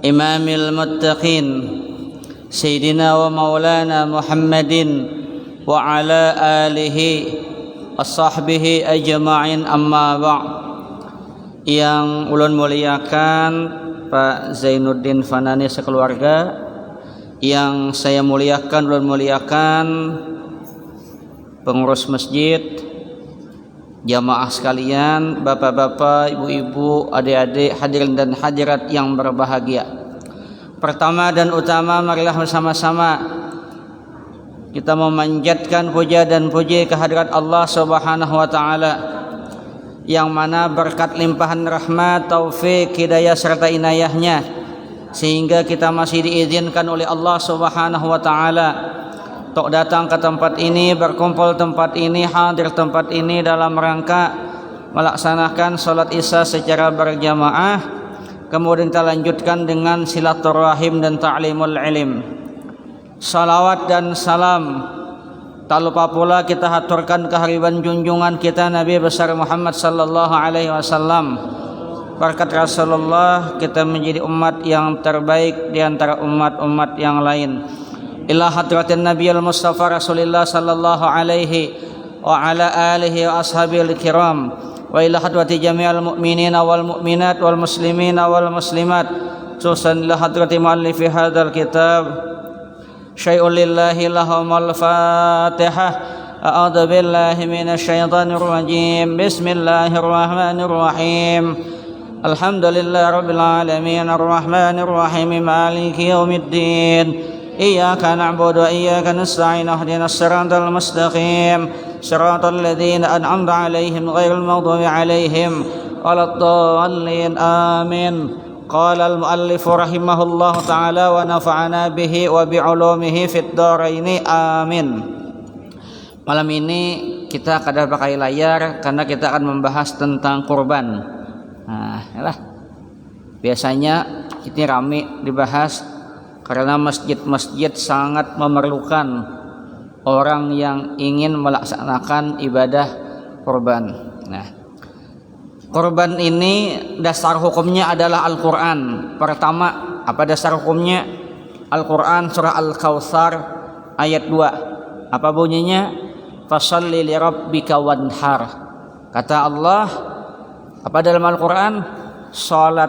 Imamil Muttaqin Sayyidina wa Maulana Muhammadin wa ala alihi wa sahbihi ajma'in, amma ba'. Yang ulun muliakan Pak Zainuddin Fanani sekeluarga, yang saya muliakan, ulun muliakan pengurus masjid, jamaah sekalian, bapak-bapak, ibu-ibu, adik-adik, hadirin dan hadirat yang berbahagia. Pertama dan utama, marilah bersama-sama kita memanjatkan puja dan puji kehadirat Allah Subhanahu wa taala, yang mana berkat limpahan rahmat, taufik, hidayah serta inayahnya sehingga kita masih diizinkan oleh Allah Subhanahu wa taala untuk datang ke tempat ini, berkumpul tempat ini, hadir tempat ini dalam rangka melaksanakan salat Isya secara berjamaah. Kemudian kita lanjutkan dengan silaturahim dan ta'limul ilm. Salawat dan salam tak lupa pula kita haturkan kehadiran junjungan kita Nabi besar Muhammad sallallahu alaihi wasallam. Berkat Rasulullah kita menjadi umat yang terbaik di antara umat-umat yang lain. Ila hadratin Nabiyil Mustafa Rasulillah sallallahu alaihi wa ala alihi wa ashabil kiram, wa ila hadrati jami'al mu'minina wal mu'minat wal muslimina wal muslimat, khususan ila hadrati muallifi hadzal kitab. Syai'un lillahi lahumul fatihah. A'udzu billahi minasyaitonir rajim. Bismillahirrahmanirrahim. Alhamdulillahi rabbil alamin, arrahmanir rahim, maliki yaumiddin. Iyyaka na'budu wa iyyaka nasta'in, ihdinas siratal mustaqim, siratal ladzina an'amta 'alaihim ghairil maghdubi 'alaihim waladdallin. Amin. Qala al-muallif rahimahullahu ta'ala wa nafa'ana bihi wa bi'ulumihi fid dharaini. Amin. Malam ini kita kada pakai layar karena kita akan membahas tentang kurban. Nah, yalah. Biasanya ini rame dibahas karena masjid-masjid sangat memerlukan orang yang ingin melaksanakan ibadah kurban. Nah, kurban ini dasar hukumnya adalah Al-Quran. Pertama, apa dasar hukumnya? Al-Quran surah Al-Kautsar ayat 2. Apa bunyinya? Fasholli li rabbika wanhar. Kata Allah, apa dalam Al-Quran? Salat,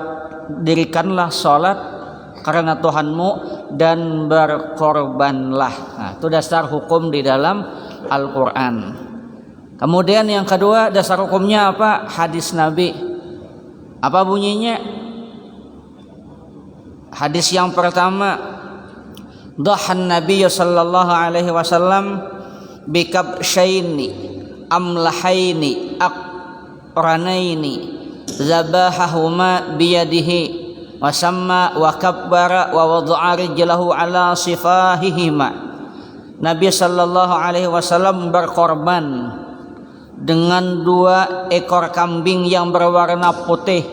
dirikanlah salat karena Tuhanmu dan berkorbanlah. Nah, itu dasar hukum di dalam Al-Quran. Kemudian yang kedua, dasar hukumnya apa? Hadis Nabi. Apa bunyinya? Hadis yang pertama, dhahan Nabi sallallahu alaihi wasallam bikabsyaini amlahaini aqranaini zabahahuma biyadihi wasamma wa kabbara wa wada'a rijlahu ala sifahihima. Nabi sallallahu alaihi wasallam berkorban dengan 2 ekor kambing yang berwarna putih,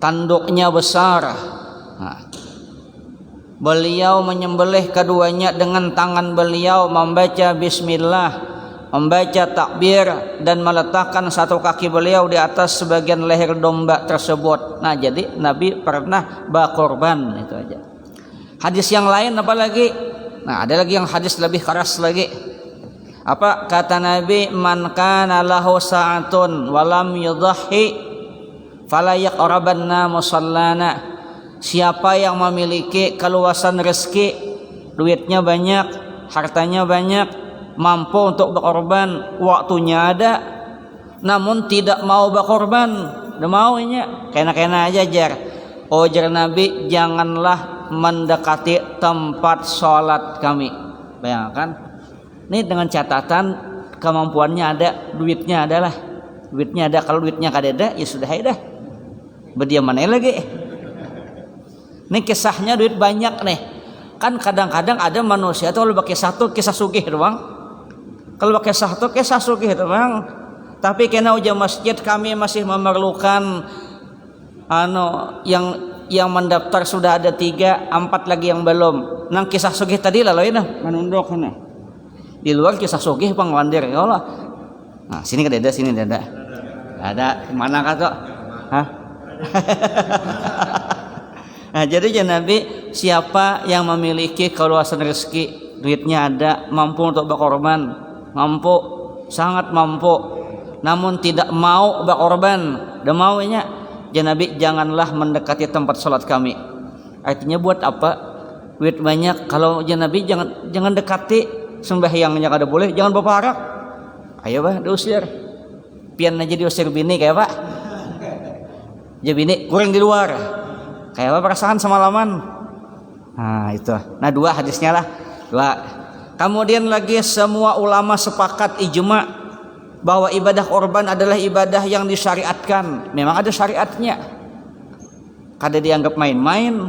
tanduknya besar. Nah, beliau menyembelih keduanya dengan tangan beliau, membaca bismillah, membaca takbir, dan meletakkan satu kaki beliau di atas sebagian leher domba tersebut. Nah, jadi Nabi pernah berkorban. Itu aja. Hadis yang lain apa lagi? Nah, ada lagi yang hadis lebih keras lagi. Apa kata Nabi? Man kana lahu sa'atun wa lam yudhhi fala yaqrabanna musallana. Siapa yang memiliki keluasan rezeki, duitnya banyak, hartanya banyak, mampu untuk berkorban, waktunya ada, namun tidak mau berkorban, udah maunya kena-kena aja jar. Oh, jar Nabi, janganlah mendekati tempat sholat kami. Bayangkan, ini dengan catatan kemampuannya ada, duitnya adalah, duitnya ada. Kalau duitnya kada ada, ya sudah dah, berdiam mana lagi. Ini kisahnya duit banyak nih. Kan kadang-kadang ada manusia tuh kalau pakai satu kisah sugih doang. Kalau pakai satu kisah sugih doang. Tapi kena uja masjid kami masih memerlukan yang mendaftar sudah ada 3, 4 lagi yang belum. Nang kisah sugih tadi lah loh manundok na. Di luar kisah sugih pangwandir ya Allah. Nah, sini kada ada, sini ada. Ada mana kata? Hah? Nah, jadi ya Nabi, siapa yang memiliki keluasan rezeki, duitnya ada, mampu untuk berkorban, mampu, sangat mampu, namun tidak mau berkorban, dan maunya, ya Nabi, janganlah mendekati tempat sholat kami. Artinya buat apa? Duit banyak, kalau ya Nabi jangan dekati, sembahyangnya kada boleh, jangan berparak. Ayo bah, diusir. Pian aja diusir bini kayak pak. Ya bini kurang di luar. Kayak apa perasaan semalaman. Nah itu. Nah 2 hadisnya lah. 2. Kemudian lagi semua ulama sepakat ijma bahwa ibadah korban adalah ibadah yang disyariatkan. Memang ada syariatnya. Kada dianggap main-main.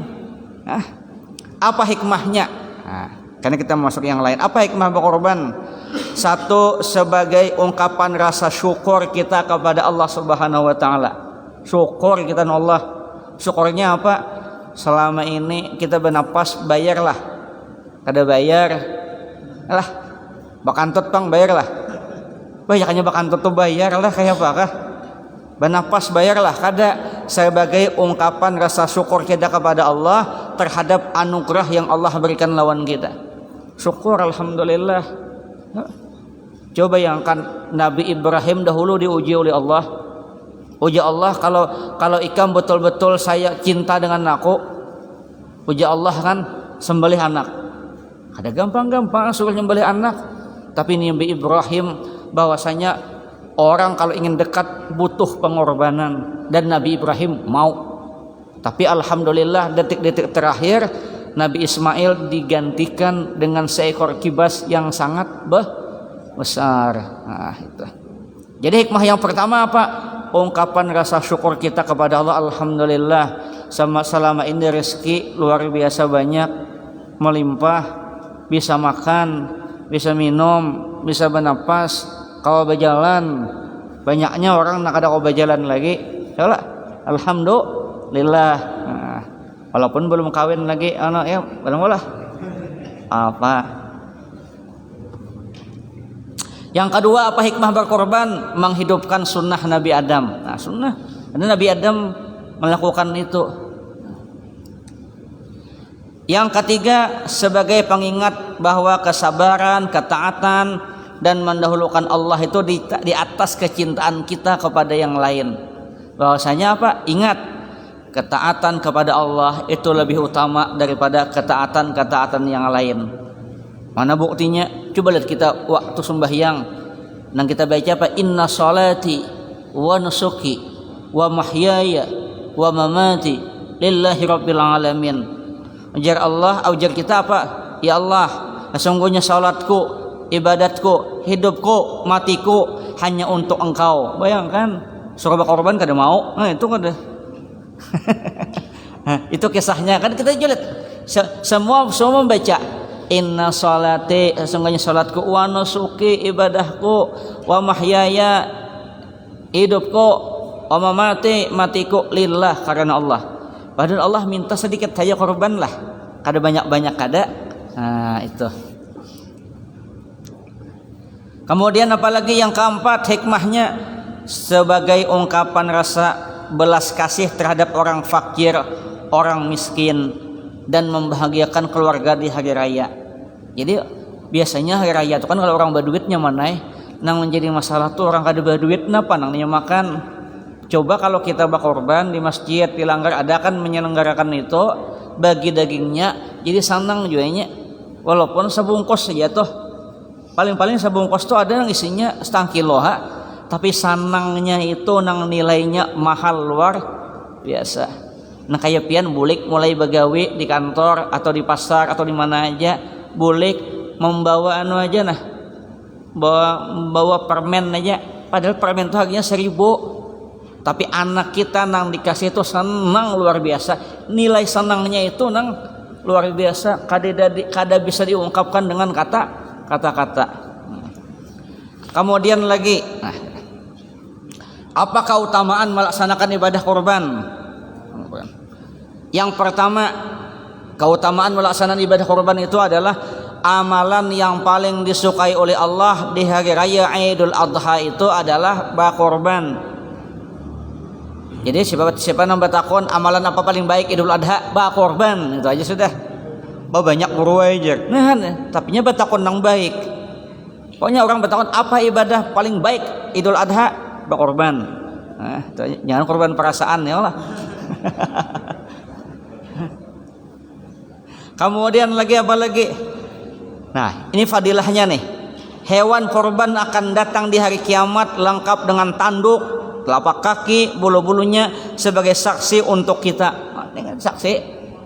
Apa hikmahnya? Nah, karena kita masuk yang lain. Apa hikmah berkorban? 1, sebagai ungkapan rasa syukur kita kepada Allah Subhanahu wa taala. Syukur kita kepada Allah. Syukurnya apa? Selama ini kita bernapas, bayarlah. Kada bayar, lah bakantut pang bayarlah. Banyaknya bakantut tuh bayarlah kayak apa kah? Bernapas bayarlah. Kada, sebagai ungkapan rasa syukur kita kepada Allah terhadap anugerah yang Allah berikan lawan kita. Syukur alhamdulillah. Coba bayangkan Nabi Ibrahim dahulu diuji oleh Allah. Uji Allah, kalau ikam betul-betul saya cinta dengan aku, uji Allah kan sembelih anak. Ada gampang-gampang suruh nyembelih anak. Tapi Nabi Ibrahim bahwasanya orang kalau ingin dekat butuh pengorbanan, dan Nabi Ibrahim mau. Tapi alhamdulillah detik-detik terakhir Nabi Ismail digantikan dengan seekor kibas yang sangat besar. Nah, itu. Jadi hikmah yang pertama apa? Ungkapan rasa syukur kita kepada Allah. Alhamdulillah selama ini rezeki luar biasa banyak, melimpah, bisa makan, bisa minum, bisa bernapas, kalau berjalan. Banyaknya orang nak ada kau berjalan lagi. Salah. Alhamdulillah. Nah, walaupun belum kawin lagi, anak ya belum lah. Apa? Yang kedua, apa hikmah berkorban? Menghidupkan sunnah Nabi Adam. Nah, sunnah, karena Nabi Adam melakukan itu. Yang ketiga, sebagai pengingat bahwa kesabaran, ketaatan, dan mendahulukan Allah itu di atas kecintaan kita kepada yang lain. Bahwasanya apa? Ingat, ketaatan kepada Allah itu lebih utama daripada ketaatan yang lain. Mana buktinya? Coba lihat kita waktu sembahyang, dan kita baca apa? Inna salati wa nusuki wa mahyaya wa mamati lillahi rabbil alamin. Ujar Allah, ujar kita apa? Ya Allah, sesungguhnya salatku, ibadatku, hidupku, matiku hanya untuk Engkau. Bayangkan, suruh berkorban kada mau. Nah, itu kada. Itu kisahnya kan, kita lihat semua membaca inna salati, sesungguhnya salatku, wa nusuki, ibadahku, wa mahyaya, hidupku, wa mamati, matiku lillah, karena Allah. Padahal Allah minta sedikit saja korban lah, kada banyak-banyak kada. Nah itu. Kemudian apalagi yang keempat hikmahnya, sebagai ungkapan rasa belas kasih terhadap orang fakir, orang miskin, dan membahagiakan keluarga di hari raya. Jadi biasanya hari raya itu kan kalau orang berduitnya mana nang menjadi masalah tuh orang kada berduit napa nang makan. Coba kalau kita berkorban di masjid, di langgar ada kan menyelenggarakan itu, bagi dagingnya, jadi sanang jualnya. Walaupun sebungkus saja tuh, paling-paling sebungkus tuh ada yang isinya 0,5 kilo tapi sanangnya itu nang nilainya mahal luar biasa. Nah kayak pian bulik mulai begawi di kantor atau di pasar atau di mana aja, bulik membawa anu aja nah, bawa permen aja, padahal permen itu harganya 1.000, tapi anak kita nang dikasih itu senang luar biasa. Nilai senangnya itu nang luar biasa, kada bisa diungkapkan dengan kata-kata. Kemudian lagi, nah, apa keutamaan melaksanakan ibadah kurban? Yang pertama, keutamaan melaksanakan ibadah kurban itu adalah amalan yang paling disukai oleh Allah di hari raya Idul Adha itu adalah berkorban. Jadi siapa nambah takon amalan apa paling baik Idul Adha, bah korban, itu aja sudah. Bah banyak buru aja. Nah, tapi nya batakon nang baik. Pokoknya orang bertakon apa ibadah paling baik Idul Adha, bah korban. Nah, itu aja. Jangan korban perasaan ya lah. Kemudian lagi apa lagi? Nah, ini fadilahnya nih. Hewan korban akan datang di hari kiamat lengkap dengan tanduk, telapak kaki, bulu-bulunya sebagai saksi untuk kita. Dengan saksi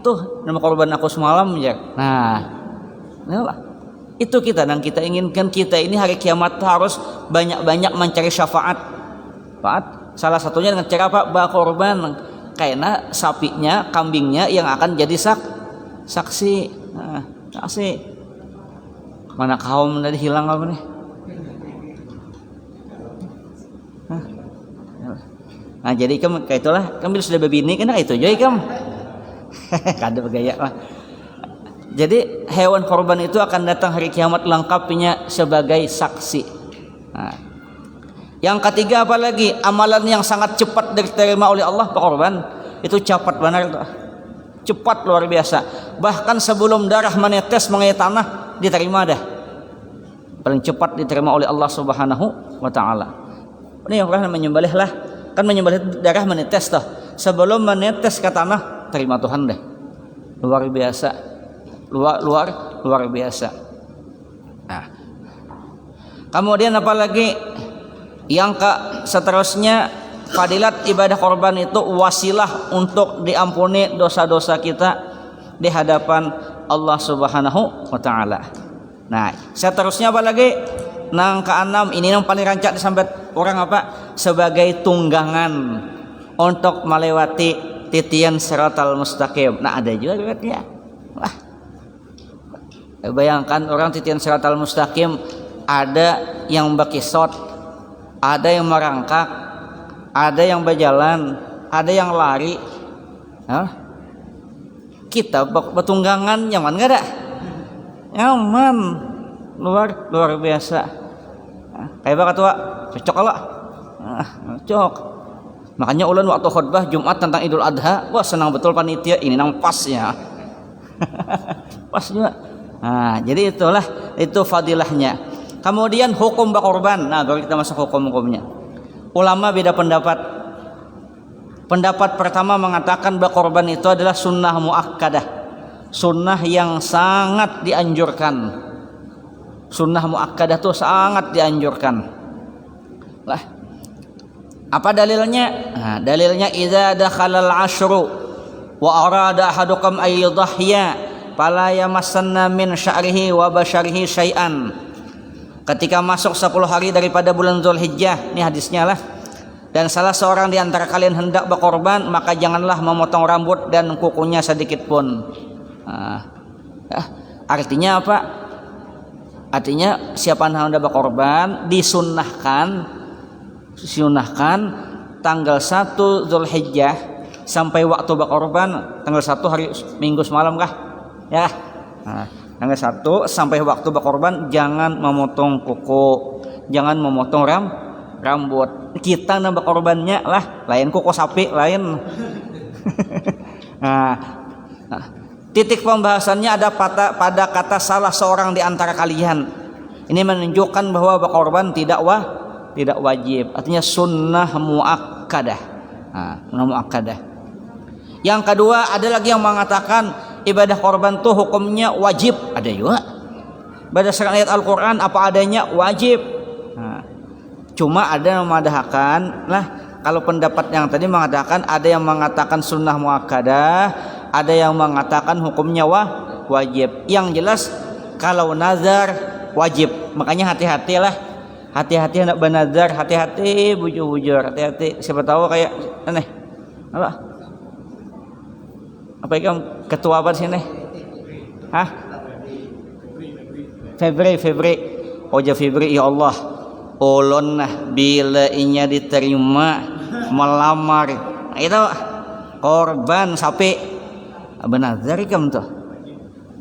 tuh nama korban aku semalam ya. Nah, inilah. Itu kita dan kita inginkan kita ini hari kiamat harus banyak-banyak mencari syafaat. Salah satunya dengan cara apa? Korban. Karena sapinya, kambingnya yang akan jadi saksi. Nah, saksi. Mana kaum tadi hilang apa nih? Nah jadi kamu kayak itulah, kamu sudah berbini kan itu jadi kamu. Kada bergaya lah. Jadi hewan korban itu akan datang hari kiamat lengkapnya sebagai saksi. Nah, yang ketiga apa lagi? Amalan yang sangat cepat diterima oleh Allah korban itu cepat benar, cepat luar biasa. Bahkan sebelum darah menetes mengenai tanah diterima dah. Paling cepat diterima oleh Allah Subhanahu wa taala. Ini yang pernah menyembelih lah. Kan menyembelih darah menetes toh. Sebelum menetes ke tanah terima Tuhan deh. Luar biasa. Luar biasa. Nah. Kemudian apalagi yang seterusnya fadilat ibadah korban itu wasilah untuk diampuni dosa-dosa kita di hadapan Allah Subhanahu wa taala. Nah, seterusnya apa lagi? Nang keenam ini yang paling rancak disambat orang apa? Sebagai tunggangan untuk melewati titian siratal mustaqim. Nah, ada juga riwayatnya. Wah. Bayangkan orang titian siratal mustaqim ada yang bakisot, ada yang merangkak, ada yang berjalan, ada yang lari. Nah, kita betunggangan nyaman gak ada? Nyaman, luar biasa. Nah, kayak apa ketua? Cocok lah. Nah, cocok. Makanya ulun waktu khutbah Jumat tentang Idul Adha, wah senang betul panitia ini nang pas ya. Pas juga. Nah, jadi itu fadilahnya. Kemudian hukum berkorban. Nah, baru kita masuk hukum-hukumnya. Ulama beda pendapat. Pendapat pertama mengatakan berkorban itu adalah sunnah muakkadah, sunnah yang sangat dianjurkan. Sunnah muakkadah itu sangat dianjurkan. Lah, apa dalilnya? Nah, dalilnya idza dakhalal ashru wa arada ahadukum ay yudhhiya fala yamassanna min sya'rihi wa basyarihi syai'an. Ketika masuk 10 hari daripada bulan Zulhijjah, ini hadisnya lah. Dan salah seorang di antara kalian hendak berkorban, maka janganlah memotong rambut dan kukunya sedikit pun. Nah, artinya apa? Artinya siapa yang hendak berkorban disunnahkan tanggal 1 Zulhijjah sampai waktu berkorban tanggal 1 hari Minggu semalam kah? Ya. Nah, tanggal 1 sampai waktu berkorban jangan memotong kuku, jangan memotong rambut. Kita nambah korbannya lah lain kuku sapi lain. Nah, titik pembahasannya ada pada kata salah seorang di antara kalian. Ini menunjukkan bahwa berkorban tidak wajib, artinya sunnah muakkadah. Nah, sunnah muakkadah. Yang kedua, ada lagi yang mengatakan ibadah korban tuh hukumnya wajib, ada juga. Berdasarkan ayat Al-Qur'an apa adanya wajib. Nah, cuma ada yang mengatakan lah, kalau pendapat yang tadi mengatakan ada yang mengatakan sunnah muakkadah, ada yang mengatakan hukumnya wajib. Yang jelas kalau nazar wajib, makanya hati-hatilah, hati-hati hendak bernazar, hati-hati bujur-bujur, hati-hati. Siapa tahu kayak aneh apa itu ketua apa sini? Hah? Febri. Oja Febri, ya Allah. Ulun nah bila inya diterima melamar itu korban sapi benar ikam tuh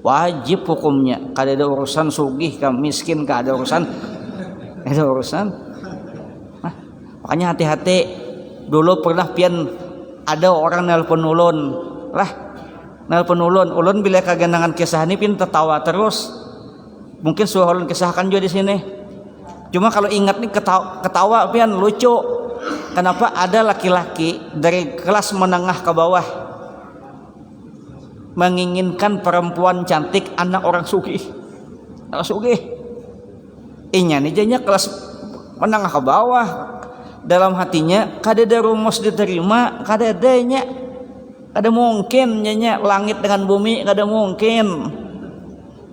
wajib hukumnya. Kada ada urusan sugih kam miskin, kada ada urusan makanya hati-hati. Dulu pernah pian ada orang nelpon ulun lah, nelpon ulun bila kagenangan kisah ini pin tertawa terus. Mungkin suruh ulun kisahkan juga di sini. Cuma kalau ingat nih ketawa pian lucu. Kenapa ada laki-laki dari kelas menengah ke bawah menginginkan perempuan cantik anak orang sugih. Anak sugih. Inya nih jadinya kelas menengah ke bawah. Dalam hatinya kada ada rumus diterima, kada adanya, kada mungkin nyanyi langit dengan bumi, kada mungkin,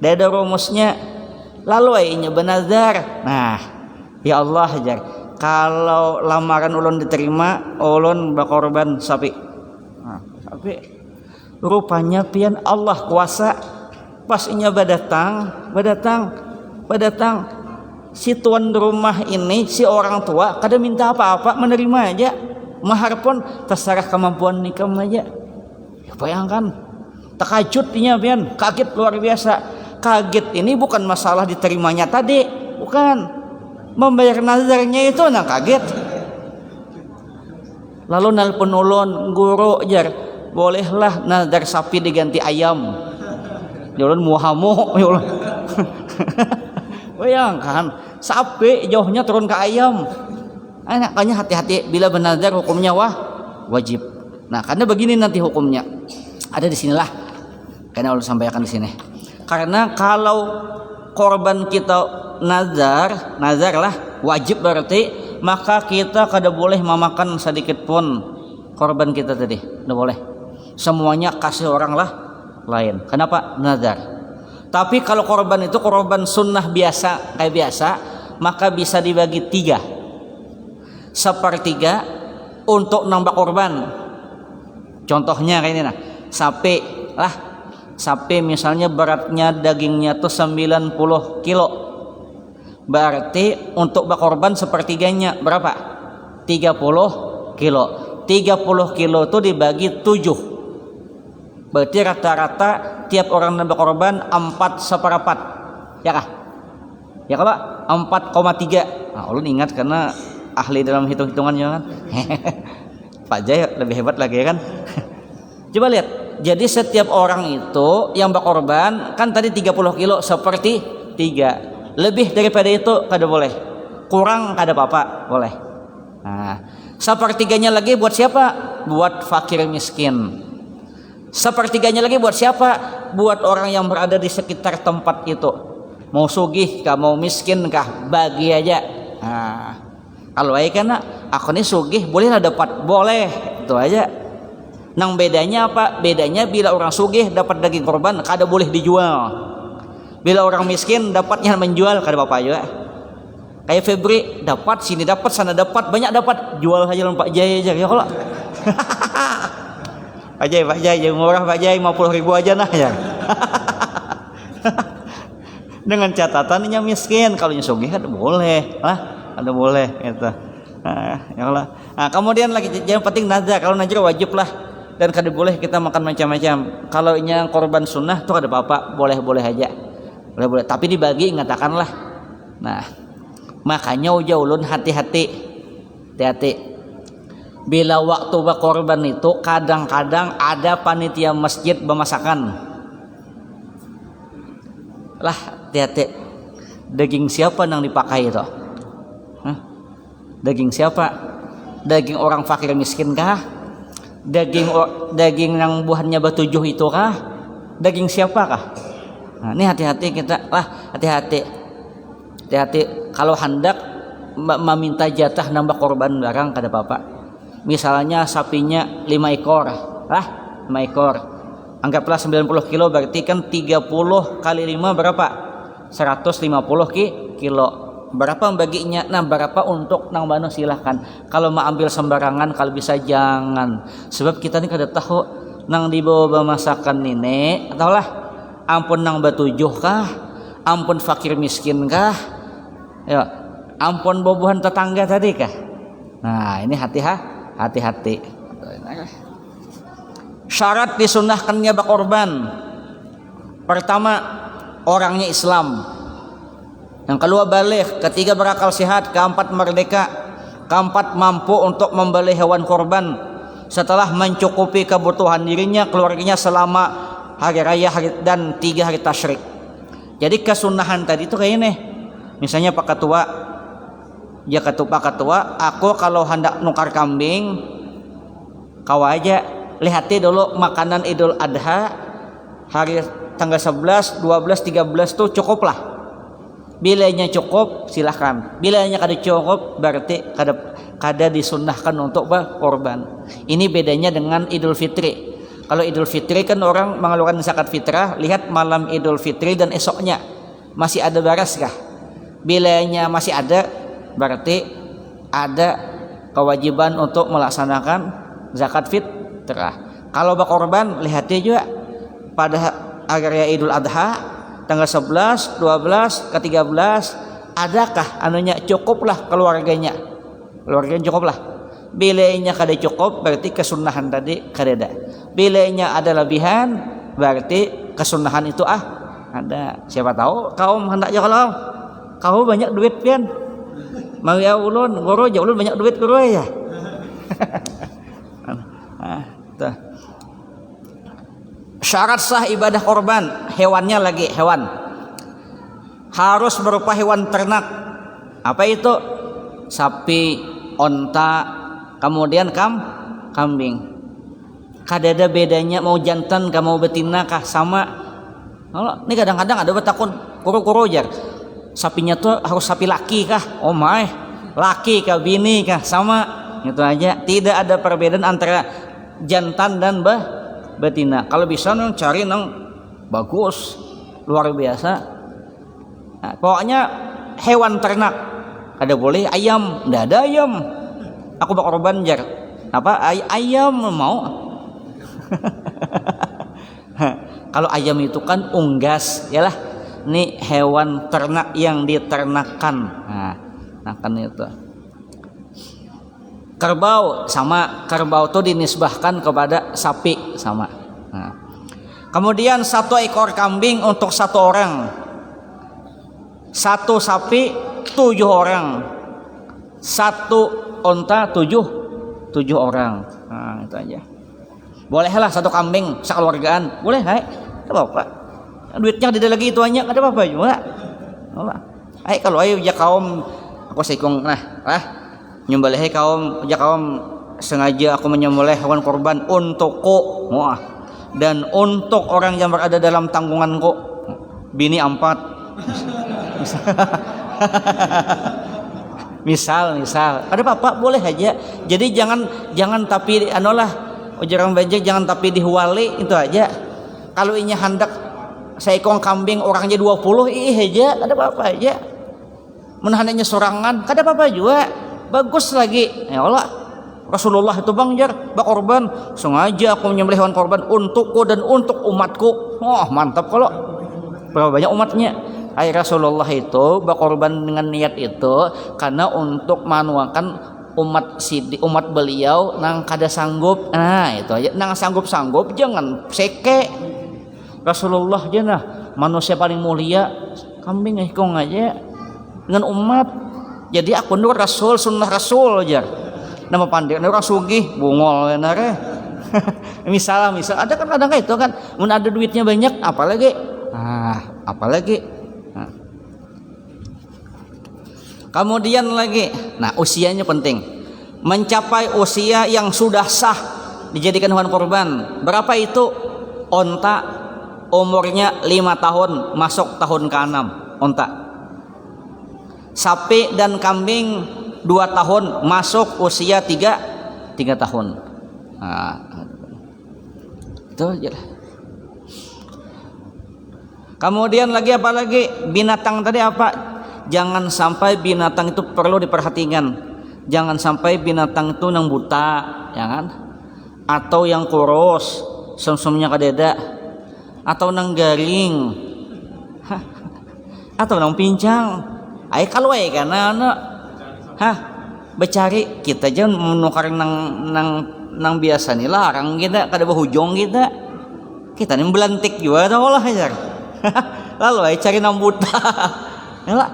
kada ada rumusnya. Lalu inya benazar. Nah, ya Allah jar, kalau lamaran ulun diterima, ulun berkorban sapi. Nah, sapi. Rupanya pian Allah kuasa. Pas inya badatang. Si tuan rumah ini, si orang tua kada minta apa-apa, menerima aja. Mahar pun terserah kemampuan nikam aja. Ya, bayangkan, takajudnya pian, kaget luar biasa. Kaget ini bukan masalah diterimanya tadi, bukan. Membayar nazarnya itu nah kaget. Lalu nelpon ulun, guru jar, bolehlah nazar sapi diganti ayam. Ulun muhamu, ulun. Bayangkan sapi jauhnya turun ke ayam. Makanya hati-hati bila bernazar hukumnya wajib. Nah, karena begini nanti hukumnya. Ada di sinilah. Karena Allah sampaikan di sini. Karena kalau korban kita nazar lah wajib berarti, maka kita kada boleh memakan sedikit pun korban kita tadi. Tidak boleh. Semuanya kasih orang lah lain. Kenapa? Nazar. Tapi kalau korban itu korban sunnah biasa, kayak biasa, maka bisa dibagi 3. 1/3 untuk nambah korban. Contohnya kayak ini nah, sapi lah, sapi misalnya beratnya dagingnya tuh 90 kilo. Berarti untuk berkorban 1/3-nya berapa? 30 kilo. 30 kilo itu dibagi 7. Berarti rata-rata tiap orang nambah korban 4/4. Ya kah? Ya kah Pak? 4,3. Nah, ulun ingat karena ahli dalam hitung-hitungannya kan. Pak Jaya lebih hebat lagi ya kan. Coba lihat. Jadi setiap orang itu yang berkorban kan tadi 30 kilo 1/3. Lebih daripada itu kada boleh. Kurang kada apa-apa, boleh. Nah, 1/3-nya lagi buat siapa? Buat fakir miskin. 1/3-nya lagi buat siapa? Buat orang yang berada di sekitar tempat itu. Mau sugih kah, mau miskin kah, bagi aja. Nah, kalau kan aku nih sugih bolehlah dapat, boleh. Itu aja. Nang bedanya apa? Bedanya bila orang sugih dapat daging korban kada boleh dijual. Bila orang miskin dapatnya menjual kada apa-apa juga. Kayak Febri dapat sini dapat sana dapat banyak dapat, jual aja Pak Jaya aja ya kalau. Pak Jai, yang murah Pak Jai 50.000 aja nah ya. Dengan catatannya miskin, kalau yang sugih kan boleh lah, ada boleh gitu. Ya Allah. Nah, kemudian lagi yang penting nazar, kalau nazar wajib lah dan kada boleh kita makan macam-macam. Kalau yang korban sunnah tuh ada apa-apa, boleh-boleh aja. Boleh-boleh, tapi dibagi ngatakanlah. Nah, makanya uja ulun hati-hati. Bila waktu berkorban itu kadang-kadang ada panitia masjid bermasakan. Lah, hati-hati. Daging siapa yang dipakai itu? Daging siapa? Daging orang fakir miskin kah? Daging yang buahnya bertujuh itu kah? Daging siapa kah? Nah, ini hati-hati kita. Lah, hati-hati. Kalau hendak meminta jatah nambah korban barang kada apa-apa. Misalnya sapinya 5 ekor lah, 5 ekor anggaplah 90 kilo, berarti kan 30 kali 5 berapa? 150 kilo. Berapa baginya? Nah, berapa untuk nang bano silahkan. Kalau mau ambil sembarangan, kalau bisa jangan. Sebab kita ni kada tahu nang dibawa masakan ini atau lah ampun nang batujuh kah? Ampun fakir miskin kah? Ya, ampun bobohan tetangga tadi kah? Nah, ini hati-hati. Syarat disunnahkannya berkorban. Pertama, orangnya Islam. Yang kedua, baligh. Ketiga, berakal sehat. Keempat, merdeka. Keempat, mampu untuk membeli hewan korban. setelah mencukupi kebutuhan dirinya, keluarganya selama hari raya dan 3 hari tasyrik. Jadi kesunahan tadi itu kayak ini. Misalnya Pak Ketua, ya Pak Ketua, aku kalau hendak nukar kambing, kau aja lihati dulu makanan Idul Adha hari tanggal 11, 12, 13 tuh cukup lah. Bilanya cukup silahkan, bilanya kada cukup berarti kada disunnahkan untuk berkorban. Ini bedanya dengan Idul Fitri. Kalau Idul Fitri kan orang mengeluarkan zakat fitrah, lihat malam Idul Fitri dan esoknya masih ada baras kah? Bilanya masih ada, berarti ada kewajiban untuk melaksanakan zakat fitrah. Kalau berkorban, lihat juga pada hari raya Idul Adha tanggal 11, 12, ke-13 adakah anunya cukuplah keluarganya cukuplah. Bilanya kada cukup berarti kesunahan tadi kada ada. Bilanya ada lebihan berarti kesunahan itu ada. Siapa tahu kaum hendak kalau kau banyak duit pian mau ya ulun guru ya ulun banyak duit guru ya. Syarat sah ibadah korban, hewannya lagi hewan harus berupa hewan ternak. Apa itu? Sapi, onta, kemudian kambing. Kada ada bedanya mau jantan kah mau betina kah sama. Ini kadang-kadang ada betakun kuru-kuru jar. Sapinya tuh harus sapi laki kah? Oh my, laki kah bini kah? Sama itu aja. Tidak ada perbedaan antara jantan dan betina. Kalau bisa nang cari nang bagus luar biasa. Nah, pokoknya hewan ternak. Ada boleh ayam, ndak ada ayam. Aku berkorban jar. Apa ayam mau? Kalau ayam itu kan unggas, yalah. Ini hewan ternak yang diternakan. Nah, kan itu. Kerbau sama, kerbau itu dinisbahkan kepada sapi sama. Nah. Kemudian 1 ekor kambing untuk 1 orang, 1 sapi 7 orang, 1 onta 7 orang. Nah, itu aja. Bolehlah 1 kambing sekeluargaan, boleh, hai, tidak apa-apa. Duitnya tidak lagi itu hanya, ada apa-apa juga. Hai, kalau ayo ya kaum aku sekong nyembelih kaum ya kaum sengaja aku menyembelih hewan korban untukku dan untuk orang yang berada dalam tanggunganku bini 4 misal ada apa boleh aja. Jadi jangan tapi anolah ujaran banjir jangan tapi dihuali itu aja. Kalau ini hendak seekor kambing orangnya 20 aja ada apa aja. Menahannya sorangan kada apa-apa juga. Bagus lagi ya Allah. Rasulullah itu jar berkorban sengaja aku menyembelih hewan korban untukku dan untuk umatku. Mantap kalau berapa banyak umatnya. Rasulullah itu berkorban dengan niat itu karena untuk manuakan umat beliau nang kada sanggup. Nah itu aja, nang sanggup jangan seke. Rasulullah aja manusia paling mulia kambing ikong aja dengan umat. Jadi aku nur rasul sunnah rasul aja. Nama pandai orang sugih bungol nare. misal ada kan kadang itu kan mun ada duitnya banyak apalagi. Kemudian lagi, usianya penting. Mencapai usia yang sudah sah dijadikan hewan korban. Berapa itu? Onta umurnya 5 tahun masuk tahun ke-6 onta. Sapi dan kambing 2 tahun masuk usia 3 tahun. Itu aja. Kemudian lagi apa lagi? Binatang tadi apa? Jangan sampai binatang itu perlu diperhatikan. Jangan sampai binatang itu nang buta, ya kan? Atau yang kurus, sumsumnya kadeda, atau nang garing, atau nang pincang. Kalau karena becari kita jangan menukar nang biasa nih larang kita kada berhujung kita nih belantik juga tau lah aja. Lalu cari nang buta. Ya lah,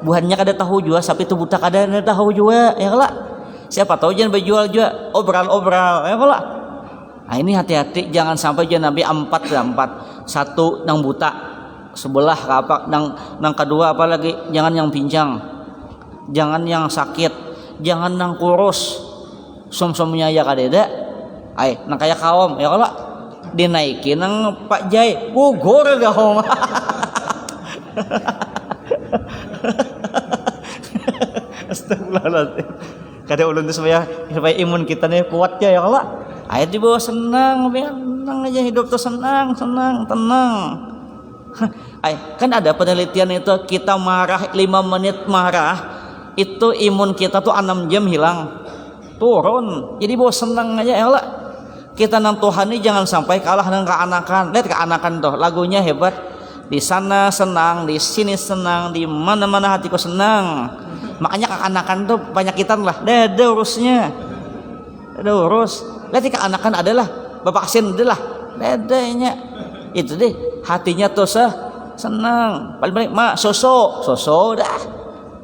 buahnya kada tahu juga sapi itu buta kada tahu juga ya lah. Siapa tahu jangan berjual juga obral-obral ya pula. Nah ini hati-hati jangan sampai jangan Nabi empat. Satu nang buta sebelah apa nang kedua apalagi jangan yang pincang, jangan yang sakit, jangan nang kurus, som-somnya ya kadeda, nang kayak kaum ya kalau dinaikin nang Pak Jai gugur dah hom. Astagfirullahaladzim. Kada ulun tu supaya imun kita nih kuat ya kalau ayat di bawah senang aja hidup tuh senang tenang. Kan ada penelitian itu kita marah 5 menit marah itu imun kita tuh 6 jam hilang turun. Jadi bawa senang aja ya Allah. Kita nang Tuhan ini jangan sampai kalah dengan keanakan. Lihat keanakan tuh lagunya hebat. Di sana senang, di sini senang, di mana-mana hatiku senang. Makanya keanakan tuh penyakitan lah. Ada urusnya. Ada urus. Lihat keanakan adalah bapak asin adalah. Dadanya. Itu deh hatinya tuh senang. Paling mak soso dah.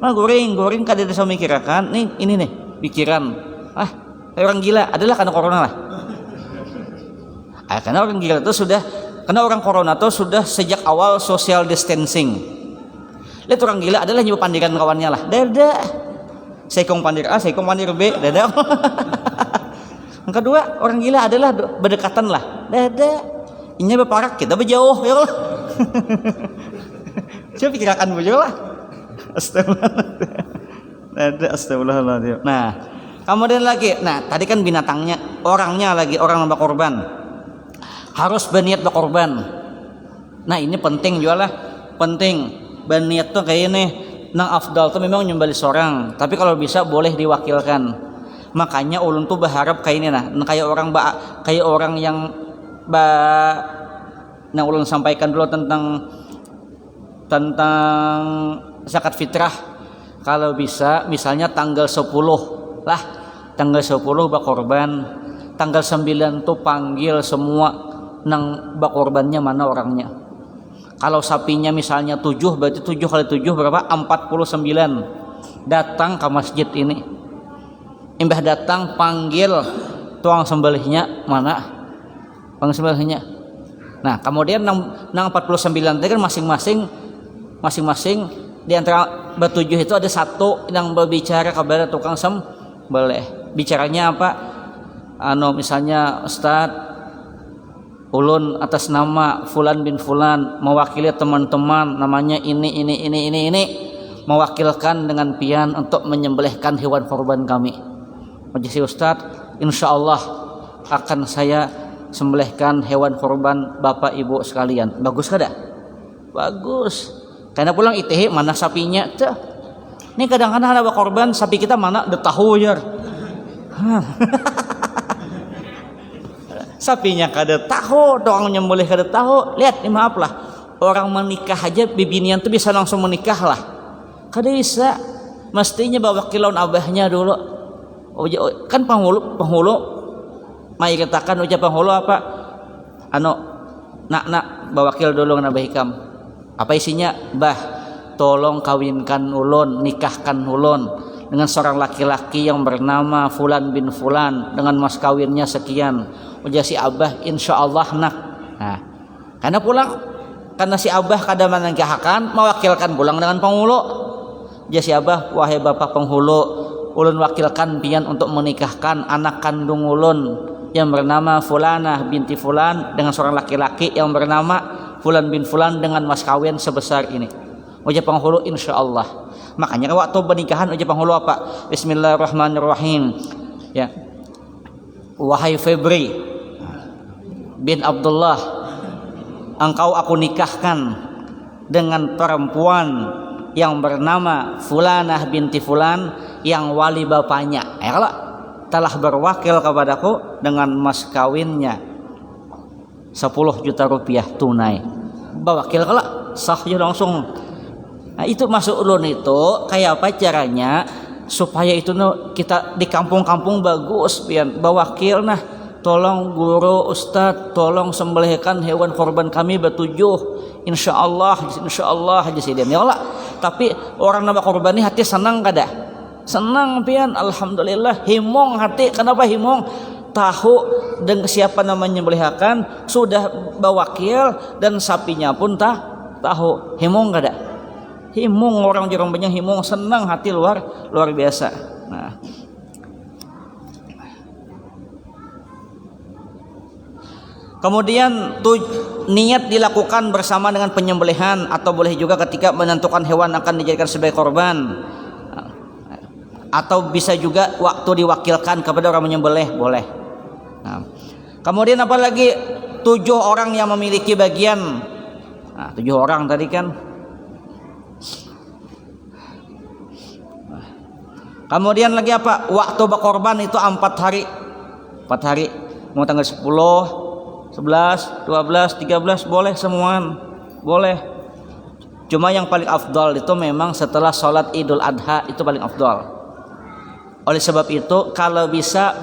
Mak goreng kada bisa memikirkan. Nih ini nih pikiran. Orang gila adalah karena corona lah. Karena orang gila itu karena orang corona itu sudah sejak awal social distancing. Lihat orang gila adalah nyoba pandiran kawannya lah. Dadah. Sekong pandir A, sekong pandir B, dadah. Yang kedua, orang gila adalah berdekatan lah. Dadah. Ini berparak kita berjauh ya Allah. Siapa pikirkan berjauh lah. Astagfirullahaladzim. Nah, kemudian lagi, tadi kan binatangnya, orangnya lagi orang nambah korban. Harus berniat berkorban. Nah ini penting juga lah, penting berniat tuh kayak ini. Nang afdal tuh memang nyembali seorang, tapi kalau bisa boleh diwakilkan. Makanya ulun tuh berharap kayak ini kayak orang yang nah ulun sampaikan dulu tentang zakat fitrah. Kalau bisa misalnya tanggal 10 lah, tanggal 10 berkorban, tanggal 9 tuh panggil semua nang bakorbannya mana orangnya. Kalau sapinya misalnya 7 berarti 7 kali 7 berapa? 49. Datang ke masjid ini. Imbah datang panggil tuang sembelihnya mana? Tuang sembelihnya. Nah, kemudian nang 49 itu kan masing-masing di antara bertujuh itu ada satu yang berbicara kepada tukang sembelih. Bicaranya apa? Misalnya Ustaz ulun atas nama Fulan bin Fulan mewakili teman-teman namanya ini mewakilkan dengan pian untuk menyembelihkan hewan korban kami. Majlis Ustaz, insyaallah akan saya sembelihkan hewan korban Bapak Ibu sekalian. Bagus kada? Bagus. Karena pulang itih mana sapinya tuh. Ini kadang-kadang ada korban sapi kita mana udah tahu ya. Sapinya kada tahu, doang nyembelih kada tahu. Lihat, maaf lah. Orang menikah aja bibinian tuh bisa langsung menikah lah. Kada bisa. Mestinya bawa kilon abahnya dulu. Kan penghulu mai katakan ucap penghulu apa? Nak bawa kil dulu dengan Abah Hikam. Apa isinya? Bah, tolong kawinkan ulun, nikahkan ulun dengan seorang laki-laki yang bernama Fulan bin Fulan dengan mas kawinnya sekian. Ujar si Abah, insyaallah nak. Nah, karena si Abah kada meningkahkan, mewakilkan pulang dengan penghulu. Ujar si Abah, wahai bapak penghulu, ulun wakilkan pian untuk menikahkan anak kandung ulun yang bernama Fulanah binti Fulan dengan seorang laki-laki yang bernama Fulan bin Fulan dengan mas kawin sebesar ini. Ujar penghulu, insyaallah. Makanya waktu pernikahan ujar penghulu apa? Bismillahirrahmanirrahim. Ya. Wahai Febri bin Abdullah, engkau aku nikahkan dengan perempuan yang bernama Fulanah binti Fulan yang wali bapaknya. Kalau telah berwakil kepadaku dengan mas kawinnya 10 juta rupiah tunai. Bawakil kalau sah ya langsung. Nah, itu masuk ulun itu kayak apa caranya supaya itu kita di kampung-kampung bagus pian bawakil tolong guru ustad tolong sembelihkan hewan korban kami bertujuh insyaallah aja sih dia ya Allah. Tapi orang nama korban ini hati senang kada senang pian, alhamdulillah, himong hati. Kenapa himong? Tahu dan siapa namanya menyembelihkan, sudah bawakil dan sapinya pun tahu. Himong enggak ada? Himong, orang Jombang banyak himong, senang hati luar biasa. Nah, kemudian niat dilakukan bersama dengan penyembelihan, atau boleh juga ketika menentukan hewan akan dijadikan sebagai korban, atau bisa juga waktu diwakilkan kepada orang menyembelih, boleh. Nah, kemudian apalagi 7 orang yang memiliki bagian. Nah, 7 orang tadi kan. Kemudian lagi apa? Waktu berkorban itu 4 hari. 4 hari. Mau tanggal 10, 11, 12, 13 boleh semuaan. Boleh. Cuma yang paling afdal itu memang setelah sholat Idul Adha, itu paling afdal. Oleh sebab itu kalau bisa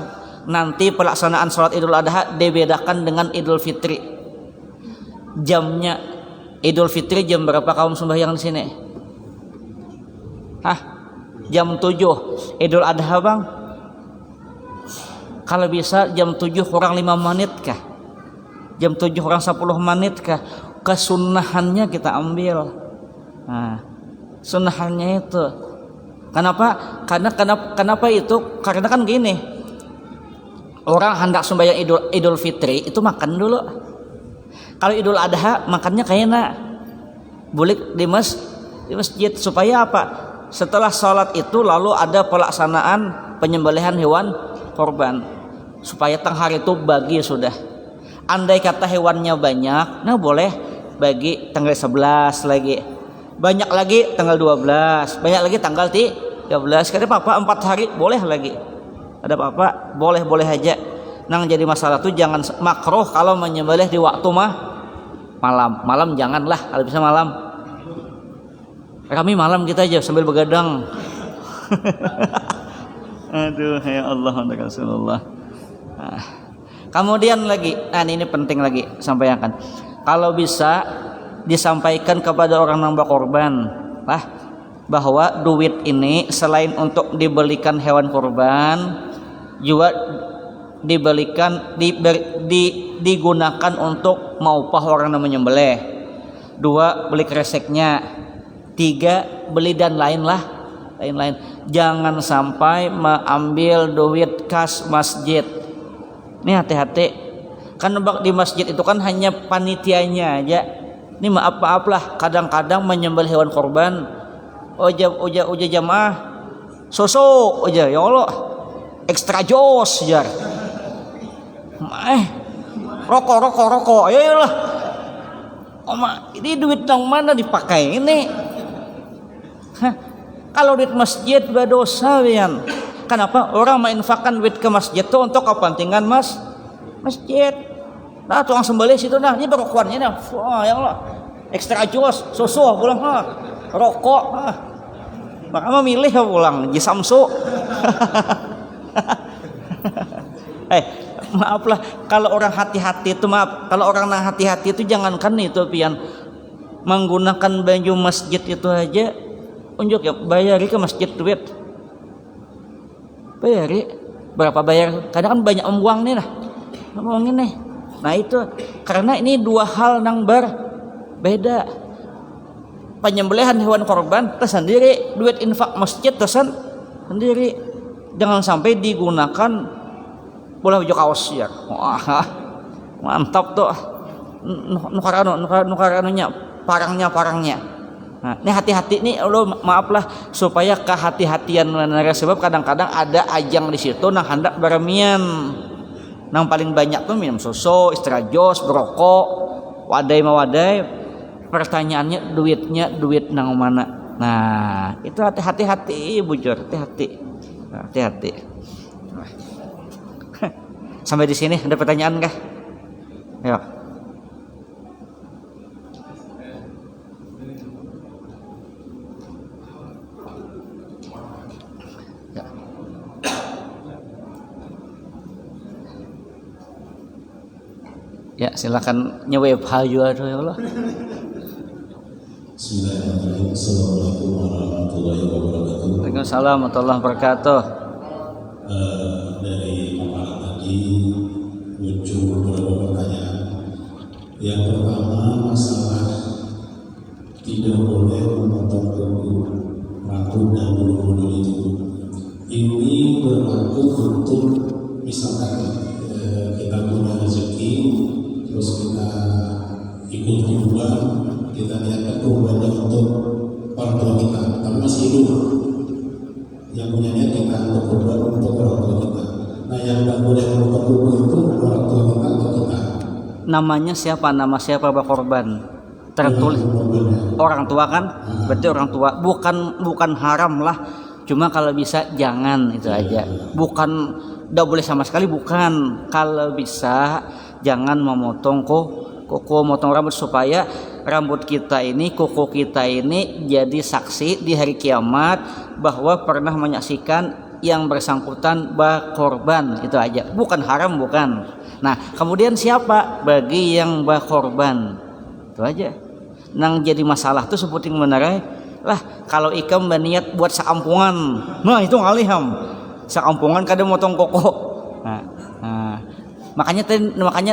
nanti pelaksanaan sholat Idul Adha dibedakan dengan Idul Fitri. Jamnya Idul Fitri jam berapa kaum sembahyang di sini? Jam 7. Idul Adha bang, kalau bisa jam 7 kurang 5 menit kah? Jam 7 kurang 10 menit kah? Kesunahannya kita ambil. Nah, sunahannya itu. Kenapa? Kenapa itu? Karena kan gini, orang hendak sembahyang Idul Fitri itu makan dulu. Kalau Idul Adha makannya kayaknya boleh di masjid, supaya apa? Setelah sholat itu lalu ada pelaksanaan penyembelihan hewan korban, supaya tengah hari itu bagi sudah. Andai kata hewannya banyak, nah boleh bagi tanggal 11 lagi, banyak lagi tanggal 12, banyak lagi tanggal 13. Kada apa-apa 4 hari boleh lagi. Ada apa-apa, boleh aja. Nang jadi masalah tuh jangan makruh kalau menyembelih di waktu malam. Malam janganlah, kalau bisa malam. Kami malam kita aja sambil begadang. Aduh ya Allah, Rasulullah. Kemudian lagi, ini penting lagi sampaikan. Kalau bisa disampaikan kepada orang yang berkorban bahwa duit ini selain untuk dibelikan hewan korban, juga digunakan untuk maupah orang yang menyembelih. 2, beli kreseknya. 3, beli dan lain-lain. Jangan sampai mengambil duit kas masjid. Ini hati-hati. Kan di masjid itu kan hanya panitianya aja. Ini maaf lah, kadang-kadang menyembelih hewan korban. Oja jamaah. Sosok aja, ya Allah. Ekstra jos jar. Rokok. Ayolah. Ini duit yang mana dipakai ini? Kalau duit masjid berdosa pian. Kenapa? Orang menginfakkan duit ke masjid itu untuk kepentingan masjid. Nah, tukang sembelih situ ini berokokannya dah. Wah, ya Allah. Ekstra jos, susu pulang rokok. Maka memilih pulang di Samsu. Maaflah kalau orang hati-hati itu kalau orang hati-hati itu jangankan itu pian menggunakan baju masjid itu aja. Unjuk ya, bayari ke masjid duit. Bayari berapa bayar? Kadang kan banyak uang nih lah. Ngomongin nih. Nah itu karena ini 2 hal yang berbeda. Penyembelihan hewan korban tersendiri, duit infak masjid tersendiri. Jangan sampai digunakan bola baju kaos ya. Wah, mantap tuh. Nukaranonya, parangnya. Nah, ini hati-hati nih, maaflah supaya kehati-hatian menarik, sebab kadang-kadang ada ajang di situ nah hendak beremian. Nang paling banyak tuh minum susu, istirahat jos, berokok, wadai. Pertanyaannya duit nang mana? Nah, itu hati-hati bujur, hati-hati. Sampai di sini ada pertanyaan kah? Ayo. Ya silakan nyeweb hayu ya Allah. Bismillahirrahmanirrahim. Assalamualaikum warahmatullahi wabarakatuh. Waalaikumsalam warahmatullahi wabarakatuh. Dari paparan tadi muncul beberapa pertanyaan. Yang pertama, masalah tidak boleh memotong kuku rambut dan bulu-bulu itu. Ini berlaku untuk misalkan kita punya rezeki, terus kita ikut kurban, kita niatkan kurbannya untuk orang tua kita, tapi masih hidup. Yang punya niat kita untuk kurban untuk orang tua kita. Nah, yang nggak boleh memotong kuku itu orang tua kita atau kita. Namanya siapa? Nama siapa berkorban? Tertulis orang tua kan? Berarti orang tua. Bukan haram lah. Cuma kalau bisa jangan, itu aja. Bukan tidak boleh sama sekali, bukan. Kalau bisa jangan memotong kuku, motong rambut, supaya rambut kita ini, kuku kita ini jadi saksi di hari kiamat bahwa pernah menyaksikan yang bersangkutan berkorban. Itu aja. Bukan haram, bukan. Nah, kemudian siapa bagi yang berkorban? Itu aja. Nang jadi masalah tuh sebutin beneran lah, kalau ikam berniat buat sekampungan, nah itu ngaliham sekampungan kada motong koko. Makanya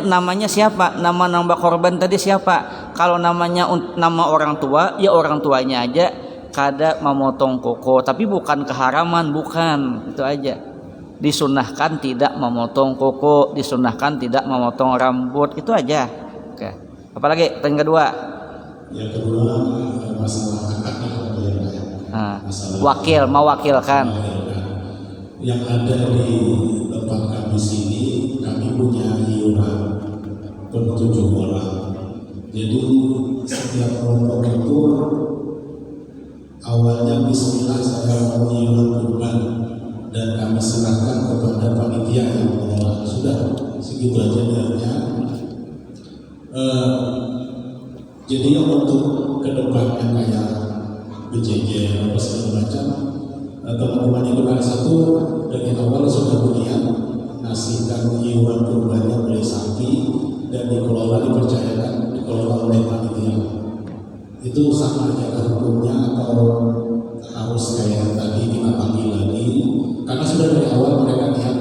namanya siapa? Nama nambah korban tadi siapa? Kalau namanya nama orang tua, ya orang tuanya aja kada memotong koko, tapi bukan keharaman, bukan. Itu aja. Disunahkan tidak memotong koko, disunahkan tidak memotong rambut, itu aja. Oke. Apalagi pertanyaan kedua? Yang kedua, masalah akad wakil, mewakilkan. Yang ada di tempat kami sini, kami punya iuran per 7 orang. Jadi setiap kelompok itu awalnya bismillah saya mau iuran kurban dan kami serahkan kepada panitia yang mengelola. Sudah segitu aja niatnya. Jadi untuk kedepannya kayak berjejer apa segala macam, teman-teman itu kan satu dari awal sudah berniat ngasihkan iuran kurbannya oleh sapi dan dipercayakan dikelola oleh panitia. Itu sama aja hukumnya atau harus kayak tadi kita panggil lagi, karena sudah dari awal mereka niat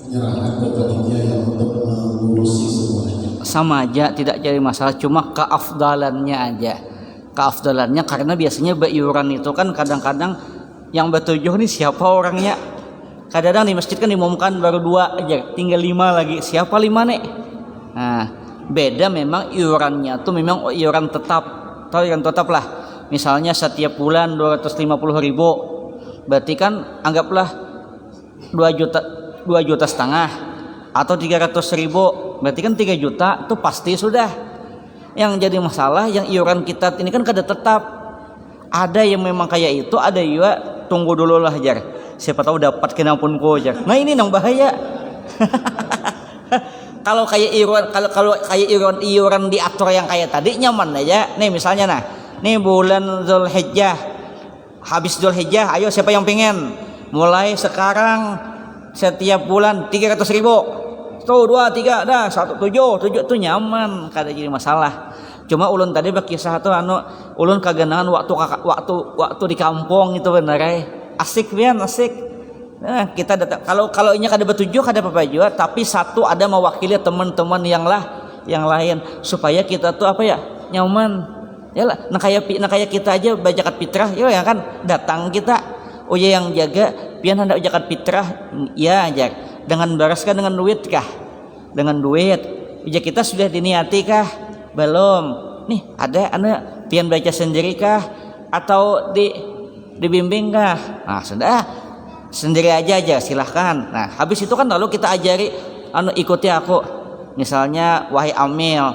nyerahkan ke panitia yang untuk mengurusi semuanya. Sama aja, tidak jadi masalah, cuma keafdalannya aja. Keafdalannya karena biasanya beriuran itu kan kadang-kadang yang bertujuh nih siapa orangnya. Kadang-kadang di masjid kan diumumkan baru 2 aja, tinggal 5 lagi. Siapa 5 nih? Nah, beda memang iurannya tuh memang iuran tetap. Tahu iuran tetap lah. Misalnya setiap bulan 250.000. Berarti kan anggaplah 2,5 juta atau 300.000. Berarti kan 3 juta itu pasti sudah. Yang jadi masalah yang iuran kita ini kan kada tetap. Ada yang memang kayak itu, ada juga tunggu dulu lah jar. Siapa tahu dapat kenapun ko jar. Nah ini nang bahaya. Kalau kayak kalau kayak iuran diatur yang kayak tadi nyaman aja. Nih misalnya nih bulan Zulhijjah, habis Zulhijjah, ayo siapa yang pengen mulai sekarang setiap bulan 300.000. Tuh 2, 3, dah 1, 7 tuh nyaman, kada jadi masalah. Cuma ulun tadi berkisah tuh ulun kagenangan waktu di kampung itu bener asik pian asik. Nah, kita datang kalau inya kada bertujuh kada apa-apa juga, tapi satu ada mewakili teman-teman yang lain supaya kita tuh apa ya nyaman. Yalah, nah kayak kita aja bajakat fitrah ya kan datang kita. Oh ya yang jaga pian hendak bajakat fitrah ya aja. Dengan bereskan dengan duit kah? Dengan duit. Ija kita sudah diniati kah? Belum. Nih ada pian baca sendiri kah? Atau dibimbing kah? Nah sudah sendiri aja silahkan. Nah habis itu kan lalu kita ajari ikuti aku. Misalnya wahai Amil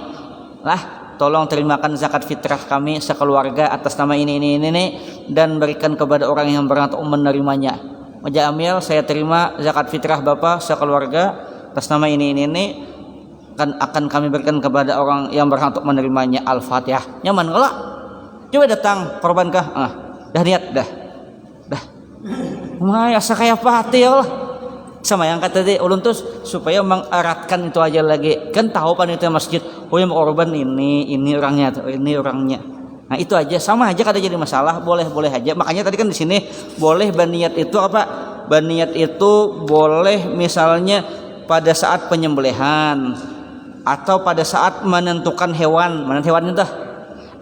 lah, tolong terimakan zakat fitrah kami sekeluarga atas nama ini dan berikan kepada orang yang berhak menerimanya. Wajah Amil, saya terima zakat fitrah Bapak sekeluarga atas nama ini akan kami berikan kepada orang yang berhak untuk menerimanya. Al-Fatihah. Nyaman enggak? Coba datang korban kah? Dah niat dah. Asa kayak Fatih Allah. Sama yang kata tadi ulun tuh supaya mengeratkan itu aja lagi. Kan tahu panitia masjid, oh yang korban ini orangnya, ini orangnya. Nah itu aja, sama aja kada jadi masalah, boleh aja. Makanya tadi kan di sini boleh berniat itu apa? Berniat itu boleh misalnya pada saat penyembelihan atau pada saat menentukan hewan itu,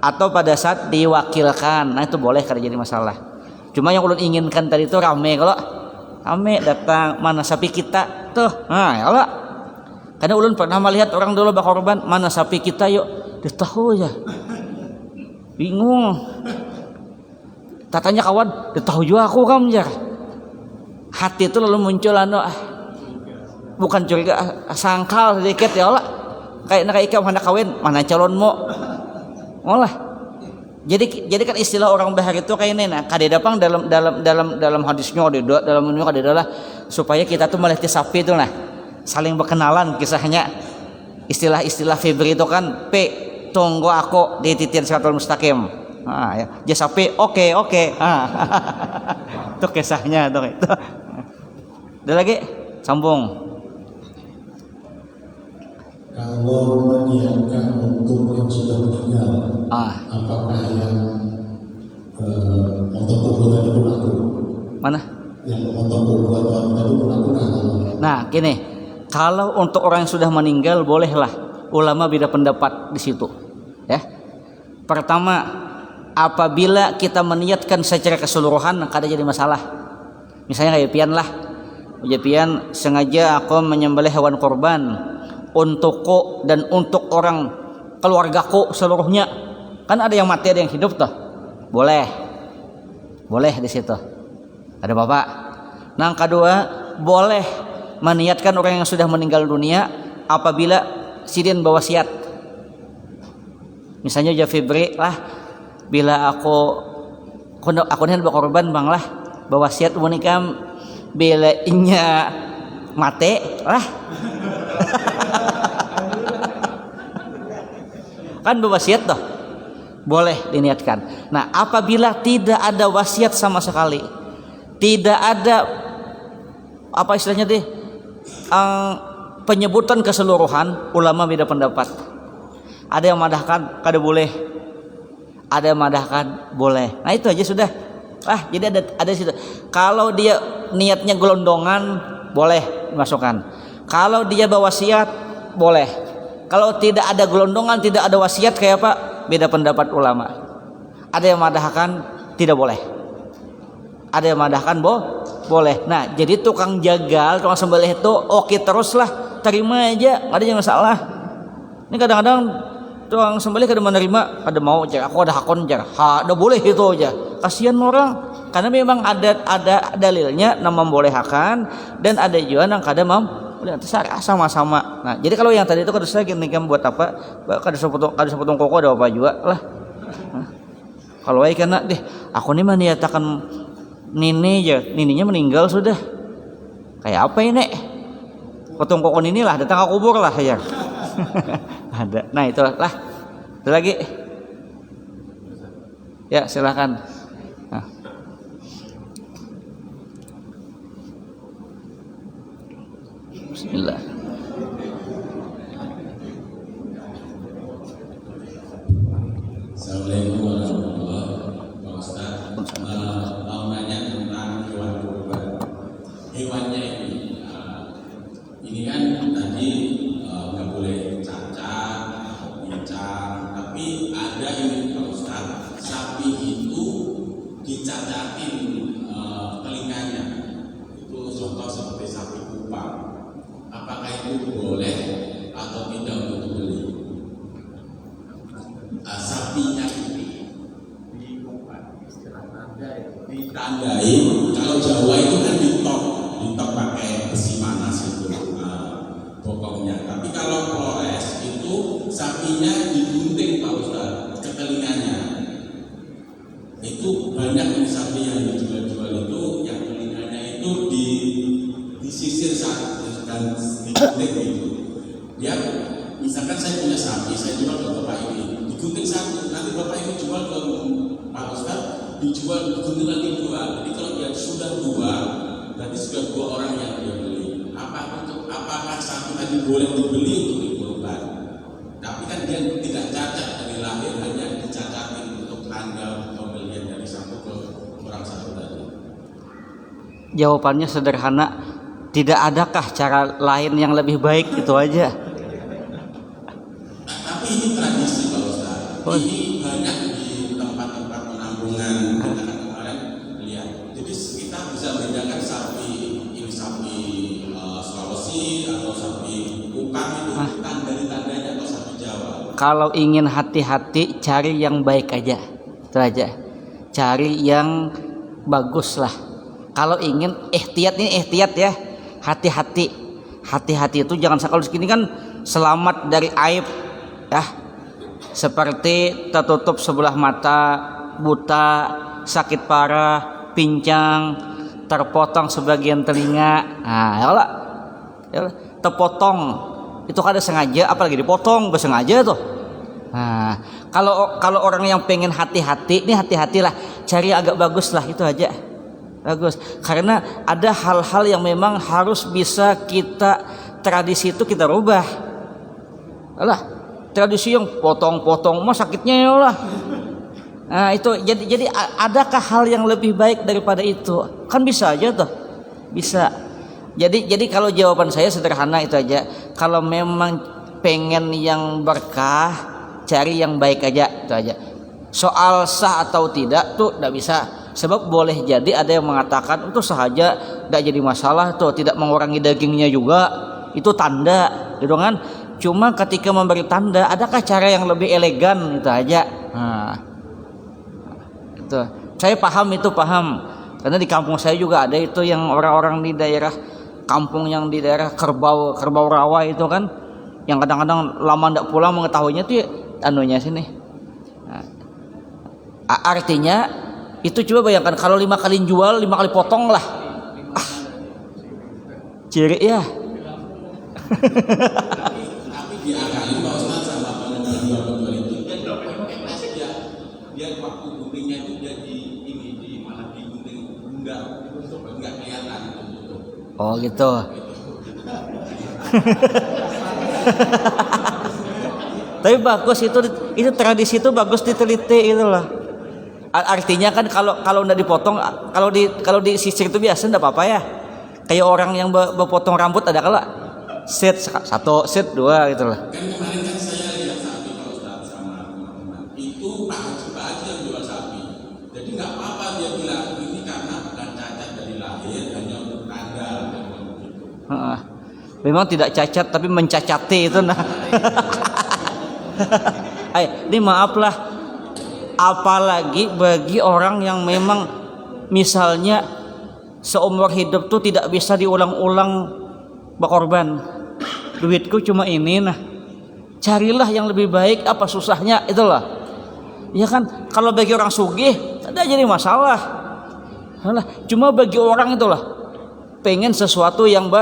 atau pada saat diwakilkan. Nah itu boleh kada jadi masalah. Cuma yang ulun inginkan tadi itu rame, kalau rame datang mana sapi kita tuh. Nah ya Allah. Karena ulun pernah melihat orang dulu berkorban, mana sapi kita yuk, dia tahu ya. Bingung. Tatanya kawan, dia tahu juga aku kan jar. Hati itu lalu muncul bukan curiga, sangkal sedikit ya Allah. Kayak ikam hendak kawin, mana calonmu? Olah. Jadi kan istilah orang bahar itu kayak ini, nah kadedapang dalam hadisnya dalam ini kadedala supaya kita tuh melihat sapi itu nah saling berkenalan kisahnya. Istilah Febri itu kan tunggu aku di titik Siratal Mustaqim. Nah, ya. Dia sapi oke. Itu kisahnya tuh itu. Ada lagi sambung. Kalau meniatkan untuk yang sudah meninggal, apakah yang motor kubur tadi berlaku? Mana? Yang motor kubur tadi berlaku kan? Nah, gini, kalau untuk orang yang sudah meninggal bolehlah. Ulama beda pendapat di situ. Ya. Pertama, apabila kita meniatkan secara keseluruhan, kada jadi masalah. Misalnya kayak pian lah. Pian sengaja aku menyembelih hewan korban untukku dan untuk orang keluargaku seluruhnya. Kan ada yang mati, ada yang hidup tuh. Boleh di situ. Ada bapak. Nah, yang kedua, boleh meniatkan orang yang sudah meninggal dunia apabila sidin berwasiat. Misalnya Febri lah, bila aku nih berkorban bang lah, berwasiat menikam bila inya mati lah. Kan berwasiat toh, boleh diniatkan. Nah, apabila tidak ada wasiat sama sekali, tidak ada apa istilahnya deh, penyebutan keseluruhan, ulama beda pendapat. Ada yang madahkan kada boleh, ada yang madahkan boleh. Nah itu aja sudah. Jadi ada situ. Kalau dia niatnya gelondongan boleh dimasukkan. Kalau dia berwasiat boleh. Kalau tidak ada gelondongan, tidak ada wasiat kayak apa? Beda pendapat ulama. Ada yang madahkan tidak boleh. Ada yang madahkan boleh. Nah, jadi tukang jagal, tukang sembelih itu oke teruslah, terima aja, ada yang masalah. Ini kadang-kadang tukang sembelih kada menerima, kada mau aja, aku ada hakon aja. Ada boleh itu aja. Kasihan orang, karena memang ada dalilnya yang membolehkan dan ada juga yang kada mau. Sama-sama. Nah, jadi kalau yang tadi itu kada usah gini kan buat apa? Kada sepotong koko ada apa juga lah. Nah, kalau ai kana deh, aku nih maniatakan nininya meninggal sudah. Kayak apa ini? Potong koko nini lah, datang ke kubur lah ya. Ada. Nah, itulah. Ada lagi? Ya, silakan. Nah. Bismillah. Assalamualaikum warahmatullahi wabarakatuh. Pak Ustaz, mau nanya tentang hewan kurban. Hewannya ini kan tadi nggak boleh cacat atau pincang, tapi ada ini Pak Ustaz, sapi itu dicacatin telinganya. Itu contoh seperti sapi kupang. Apakah itu boleh atau tidak untuk dibeli? Sapinya ditandai, kalau Jawa itu kan ditok pakai besi panas itu pokoknya. Tapi kalau Flores itu sapinya digunting Pak Ustaz ke telinganya. Itu banyak sapi yang dijual itu yang telinganya itu disisir dan digunting gitu. Dia misalkan saya punya sapi, saya jual ke bapak ini, digunting satu, nanti bapak ini jual ke Pak Ustaz, digunting lagi dua. Jadi kalau dia sudah dua, berarti sudah dua orang yang dia beli. Apakah sapi tadi boleh dibeli untuk dikurban? Tapi kan dia tidak cacat dari lahir, hanya dicacatin untuk satu tadi? Jawabannya sederhana, tidak adakah cara lain yang lebih baik, itu aja. Tapi ini tradisi Pak Ustaz. Ini banyak di tempat-tempat penampungan kita kemarin lihat. Jadi kita bisa bedakan sapi ini sapi Sulawesi atau sapi Kupang itu tanda-tandanya atau sapi Jawa. Kalau ingin hati-hati, cari yang baik aja, itu aja. Cari yang bagus lah. Kalau ingin ihtiyat, ini ihtiyat ya, hati-hati. Hati-hati itu jangan, kalau segini kan selamat dari aib ya, seperti tertutup sebelah mata, buta, sakit parah, pincang, terpotong sebagian telinga. Nah, ya, terpotong itu kan ada sengaja, apalagi dipotong bersengaja tuh. Nah, kalau orang yang pengen hati-hati, ini hati-hatilah, cari agak bagus lah, itu aja. Bagus, karena ada hal-hal yang memang harus bisa kita, tradisi itu kita rubah. Alah, tradisi yang potong-potong mah sakitnya ya lah. Nah, itu jadi adakah hal yang lebih baik daripada itu? Kan bisa aja tuh. Bisa. Jadi kalau jawaban saya sederhana itu aja. Kalau memang pengen yang berkah, cari yang baik aja, itu aja. Soal sah atau tidak tuh enggak bisa. Sebab boleh jadi ada yang mengatakan itu sahaja, tidak jadi masalah tuh, tidak mengurangi dagingnya juga, itu tanda, gitu kan? Cuma ketika memberi tanda, adakah cara yang lebih elegan, itu aja. Nah, itu saya paham, itu paham, karena di kampung saya juga ada itu yang orang-orang di daerah kampung yang di daerah Kerbau Rawa itu kan, yang kadang-kadang lama tidak pulang mengetahuinya tuh anunya sini. Nah, artinya itu coba bayangkan kalau 5 kali jual 5 kali potong lah. Ciri ya. Tapi diakali Pak Ustaz sama penjual itu dia waktu guntingnya itu dia di malah di gunting enggak kelihatan gitu. Oh gitu. Tapi bagus itu tradisi itu bagus diteliti itu lah. Artinya kan kalau udah dipotong, kalau di sisir itu biasa enggak apa-apa ya. Kayak orang yang berpotong rambut ada kala set 1, set 2 gitu lah. Kan kemarin kan saya lihat sapi Pak Ustaz sama teman-teman. Itu Pak Haji yang jual sapi. Jadi enggak apa-apa dia bilang ini karena bukan cacat dari lahir, hanya untuk tanda gitu. Memang tidak cacat tapi mencacati itu nah. Ini maaflah, apalagi bagi orang yang memang misalnya seumur hidup tuh tidak bisa diulang-ulang berkorban. Duitku cuma ini, nah carilah yang lebih baik, apa susahnya itulah. Ya kan, kalau bagi orang sugih tidak jadi masalah. Alah, cuma bagi orang itulah pengen sesuatu yang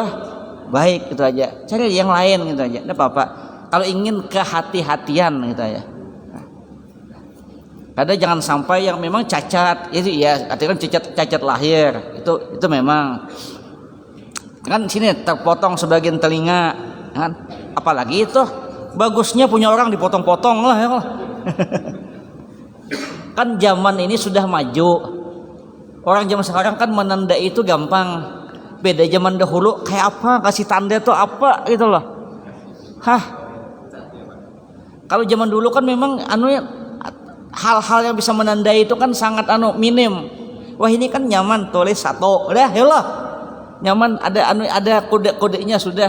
baik, itu aja. Cari yang lain gitu aja, tidak apa-apa. Kalau ingin kehati-hatian gitu aja. Ada jangan sampai yang memang cacat, itu ya artinya cacat lahir, itu memang kan sini terpotong sebagian telinga kan, apalagi itu bagusnya punya orang dipotong-potong lah ya. Kan zaman ini sudah maju, orang zaman sekarang kan menandai itu gampang, beda zaman dahulu kayak apa kasih tanda tuh apa gitu loh. Kalau zaman dulu kan memang hal-hal yang bisa menandai itu kan sangat minim. Wah ini kan nyaman, tulis 1, udah ya Allah, nyaman, ada kode-kodenya sudah.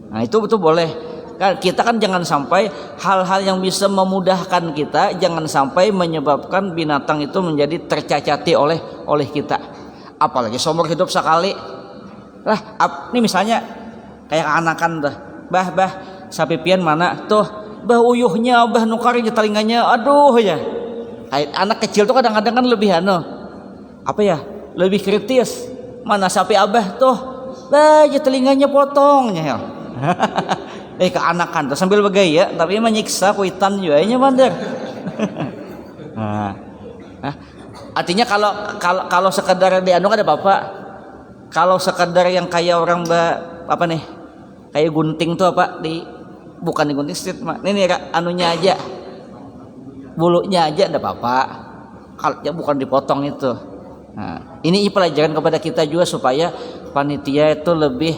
Nah itu betul boleh. Kita kan jangan sampai hal-hal yang bisa memudahkan kita, jangan sampai menyebabkan binatang itu menjadi tercacati oleh kita. Apalagi seumur hidup sekali. Lah, ini misalnya kayak anakan tuh, bah sapi pian mana tuh. Bah uyuhnya, bah nukari di telinganya, aduh ya. Anak kecil tuh kadang-kadang kan lebih lebih kritis. Mana sapi abah tuh, bah di telinganya potongnya ya. Keanakan tuh sambil begaya, tapi menyiksa kuitan juga nya bandar. Artinya kalau sekedar dianu ada apa-apa. Kalau sekedar yang kayak orang kayak gunting tuh bukan digunting straight, ini anunya aja, bulunya aja enggak apa-apa. Kalau ya bukan dipotong itu. Nah, ini pelajaran kepada kita juga supaya panitia itu lebih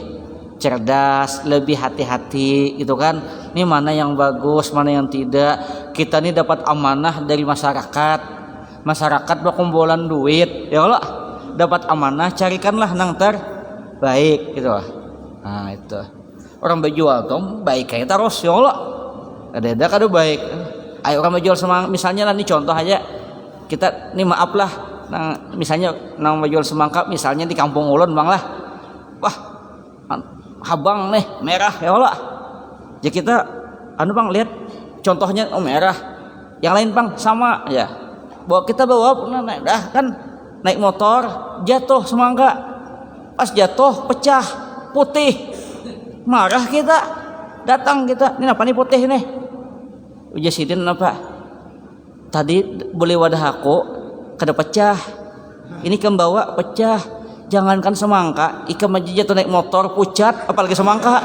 cerdas, lebih hati-hati gitu kan. Ini mana yang bagus, mana yang tidak. Kita ini dapat amanah dari masyarakat. Masyarakat berkumpulan duit, ya Allah. Dapat amanah, carikanlah nang terbaik gitu lah. Nah, itu. Orang berjual tuh baik kayak terus, ya Allah. Ada kado baik. Ayo orang berjual semangka, misalnya lah, ini contoh aja. Kita ini maaf lah, nah, misalnya nang berjual semangka, misalnya di kampung ulun bang lah. Wah, habang nih merah ya Allah. Ya kita anu bang lihat contohnya merah. Yang lain bang sama ya. Kita bawa naik dah kan naik motor jatuh semangka. Pas jatuh pecah putih. Marah kita. Datang kita. Ini apa nih putih nih? Uja sidin apa? Tadi beli wadah aku kada pecah. Ini kembawa pecah. Jangankan semangka, ikan aja jatuh naik motor pucat, apalagi semangka.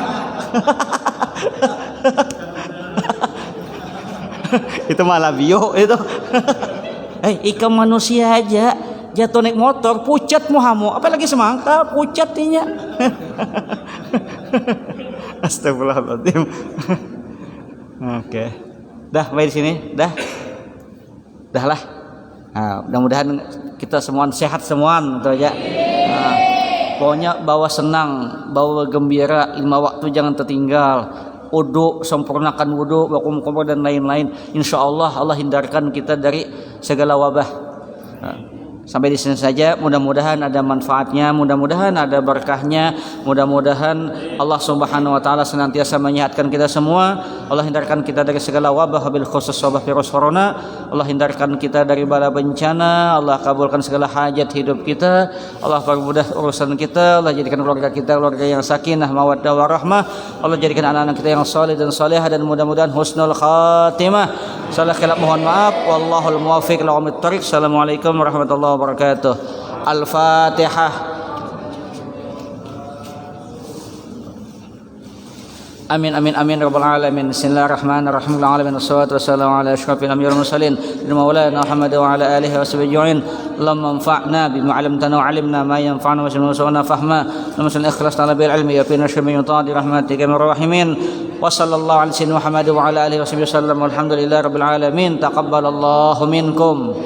Itu malah bio itu. Ikan manusia aja jatuh naik motor pucat muhamu, apalagi semangka pucat tinya. Astagfirullahaladzim. Oke. Dah main di sini, dah lah. Nah, mudah-mudahan kita semua sehat semua gitu aja. Nah, pokoknya bawa senang, bawa gembira, 5 waktu jangan tertinggal. Wudu, sempurnakan wudu, bakum dan lain-lain. Insya Allah Allah hindarkan kita dari segala wabah. Nah, sampai di sini saja. Mudah-mudahan ada manfaatnya, mudah-mudahan ada berkahnya, mudah-mudahan Allah Subhanahu wa taala senantiasa menyehatkan kita semua. Allah hindarkan kita dari segala wabah, wabil khusus wabah virus corona. Allah hindarkan kita dari bala bencana. Allah kabulkan segala hajat hidup kita. Allah permudah urusan kita. Allah jadikan keluarga kita keluarga yang sakinah, mawaddah warahmah. Allah jadikan anak-anak kita yang saleh dan salehah, dan mudah-mudahan husnul khatimah. Salah khilaf mohon maaf. Wallahul muwaffiq ila aqwamit thoriq. Assalamualaikum warahmatullahi wabarakatuh. Al-Fatihah. Amin amin amin rabbal alamin. Bismillahirrahmanirrahim. Alamin wassalatu wassalamu ala asyrafil anbiya'i wal mursalin maulana Muhammad wa ala alihi washabihi ajma'in. Allahumma anfa'na bima 'allamtana wa 'allimna ma yanfa'una wa zidna fahma. Allahumma ikhlas lana bil ilmi ya fina syami yutadi rahmatika ya rahimin. Wa sallallahu ala sayyidina Muhammad wa ala alihi washabihi wasallam. Walhamdulillahi rabbil alamin. Taqabbalallahu minkum.